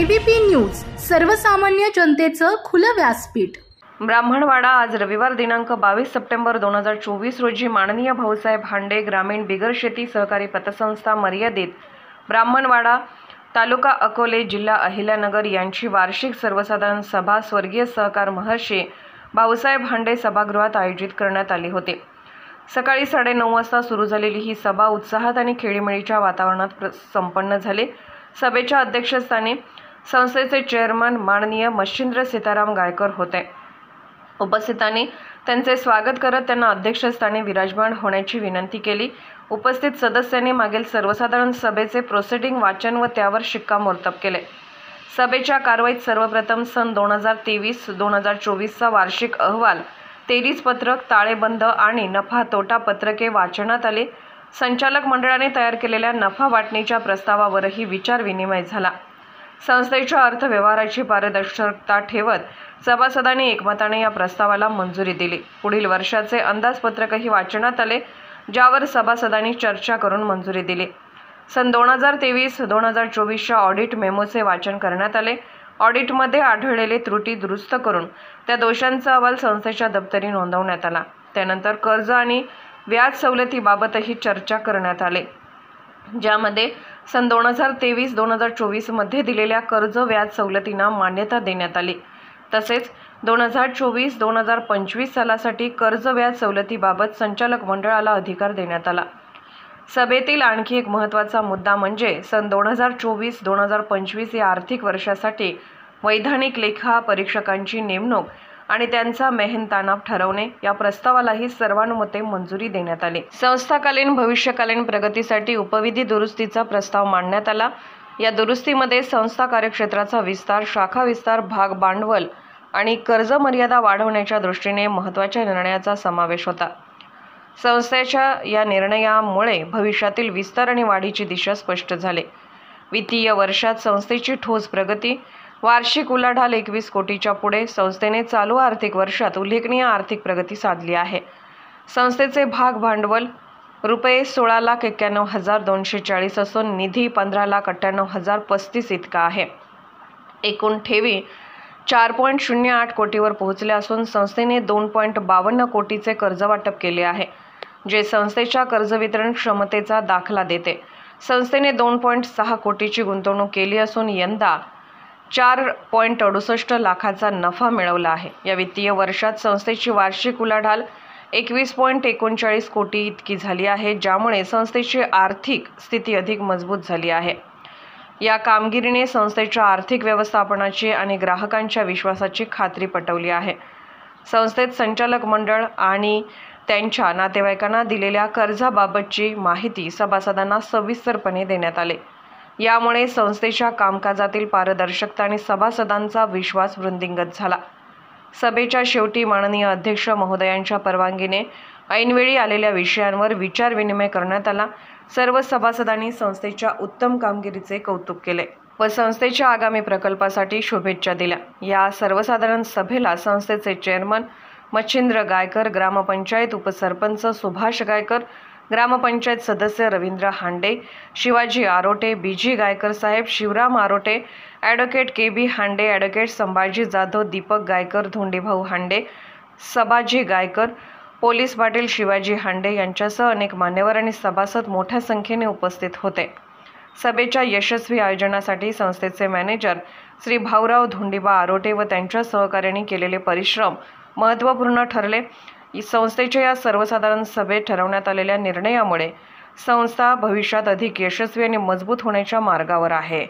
IVP news, सर्वसामान्य जनतेचं खुलं व्यासपीठ। ब्राह्मणवाडा आज रविवार दिनांक 22 सप्टेंबर 2024 रोजी माननीय भाऊसाहेब हांडे ग्रामीण बिगर शेती सहकारी पतसंस्था मर्यादित ब्राह्मणवाडा तालुका अकोले जिल्हा अहिल्यानगर यांची वार्षिक सर्वसाधारण सभा स्वर्गीय सहकार महर्षी भाऊसाहेब हांडे सभागृहात आयोजित करण्यात आली होती। सकाळी 9:30 वाजता सुरू झालेली ही सभा उत्साहात आणि खेळीमेळीच्या वातावरणात संपन्न झाली। सभेच्या अध्यक्षस्थानी संस्थेचे चेअरमन माननीय मच्छिंद्र सीताराम गायकर होते। उपस्थितांनी त्यांचे स्वागत करत त्यांना अध्यक्षस्थानी विराजमान होण्याची विनंती केली। उपस्थित सदस्यांनी मागील सर्वसाधारण सभेचे प्रोसिडिंग वाचन व त्यावर शिक्कामोर्तब केले। सभेच्या कारवाईत सर्वप्रथम सन 2023-2024 चा वार्षिक अहवाल, 23 पत्रक, ताळेबंद आणि नफा तोटा पत्रके वाचनात आली। संचालक मंडळाने तयार केलेल्या नफा वाटणीच्या प्रस्तावावरही विचार विनिमय झाला। संस्थेच्या अर्थव्यवहाराची पारदर्शकता ठेवत सभासदांनी एकमताने या प्रस्तावाला मंजुरी दिली। पुढील वर्षाचे अंदाजपत्रकही वाचनात आले, ज्यावर सभासदांनी चर्चा करून मंजुरी दिली। सन 2023-2024च्या ऑडिट मेमोचे वाचन करण्यात आले। ऑडिटमध्ये आढळलेले त्रुटी दुरुस्त करून त्या दोषांचा अहवाल संस्थेच्या दप्तरी नोंदवण्यात आला। त्यानंतर कर्ज आणि व्याज सवलतीबाबतही चर्चा करण्यात आली, ज्यामध्ये सन 2023-2024 मध्ये दिलेल्या कर्ज व्याज सवलतींना मान्यता देण्यात आली। तसेच 2024-2025 सालासाठी कर्ज व्याज सवलतीबाबत संचालक मंडळाला अधिकार देण्यात आला। सभेतील आणखी एक महत्त्वाचा मुद्दा म्हणजे सन 2024-2025 या आर्थिक वर्षासाठी वैधानिक लेखा परीक्षकांची नेमणूक आणि त्यांचा मेहनताना ठरवणे या प्रस्तावालाही सर्वानुमते मंजुरी देण्यात आली। संस्थाकालीन भविष्यकालीन प्रगतीसाठी उपविधी दुरुस्तीचा प्रस्ताव मांडण्यात आला। या दुरुस्तीमध्ये संस्था कार्यक्षेत्राचा विस्तार, शाखा विस्तार, भाग भांडवल आणि कर्ज मर्यादा वाढवण्याच्या दृष्टीने महत्त्वाच्या निर्णयाचा समावेश होता। संस्थेच्या या निर्णयामुळे भविष्यातील विस्तार आणि वाढीची दिशा स्पष्ट झाली। वित्तीय वर्षात संस्थेची ठोस प्रगती, वार्षिक उलाढाल 21 कोटीच्या पुढे। संस्थेने चालू आर्थिक वर्षात उल्लेखनीय आर्थिक प्रगती साधली आहे। संस्थेचे भाग भांडवल रुपये 16,91,240 असून निधी 15,98,035 इतका आहे। एकूण ठेवी 4.08 कोटीवर पोहोचल्या असून संस्थेने 2.52 कोटीचे कर्ज वाटप केले आहे, जे संस्थेच्या कर्ज वितरण क्षमतेचा दाखला देते। संस्थेने 2.6 कोटीची गुंतवणूक केली असून यंदा 4.68 लाखाचा नफा मिळवला आहे। या वित्तीय वर्षात संस्थेची वार्षिक उलाढाल 21.39 कोटी इतकी झाली आहे, ज्यामुळे संस्थेची आर्थिक स्थिती अधिक मजबूत झाली आहे। या कामगिरीने संस्थेच्या आर्थिक व्यवस्थापनाची आणि ग्राहकांच्या विश्वासाची खात्री पटवली आहे। संस्थेत संचालक मंडळ आणि त्यांच्या नातेवाईकांना दिलेल्या कर्जाबाबतची माहिती सभासदांना सविस्तरपणे देण्यात आली। यामुळे संस्थेच्या कामकाजातील पारदर्शकता आणि सभासदांचा विश्वास वृद्धिंगत झाला। सभेच्या शेवटी माननीय अध्यक्ष महोदयांच्या परवानगीने ऐनवेळी आलेल्या विषयांवर विचार विनिमय करण्यात आला। सर्व सभासदांनी संस्थेच्या उत्तम कामगिरीचे कौतुक केले व संस्थेच्या आगामी प्रकल्पासाठी शुभेच्छा दिल्या। या सर्वसाधारण सभेला संस्थेचे चेअरमन मच्छिंद्र गायकर, ग्रामपंचायत उपसरपंच सुभाष गायकर, ग्रामपंचायत सदस्य रवींद्र हांडे, शिवाजी आरोटे, बीजी गायकर साहेब, शिवराम आरोटे, ॲडव्होकेट KB हांडे, ॲडव्होकेट संभाजी जाधव, दीपक गायकर, धोंडीभाऊ हांडे, सबाजी गायकर, पोलीस पाटील शिवाजी हांडे यांच्यासह अनेक मान्यवर आणि सभासद मोठ्या संख्येने उपस्थित होते। सभेच्या यशस्वी आयोजनासाठी संस्थेचे मॅनेजर श्री भाऊराव धोंडीबा आरोटे व त्यांच्या सहकार्यांनी केलेले परिश्रम महत्त्वपूर्ण ठरले। संस्थेच्या या सर्वसाधारण सभेत ठरवण्यात आलेल्या निर्णयामुळे संस्था भविष्यात अधिक यशस्वी आणि मजबूत होण्याच्या मार्गावर आहे।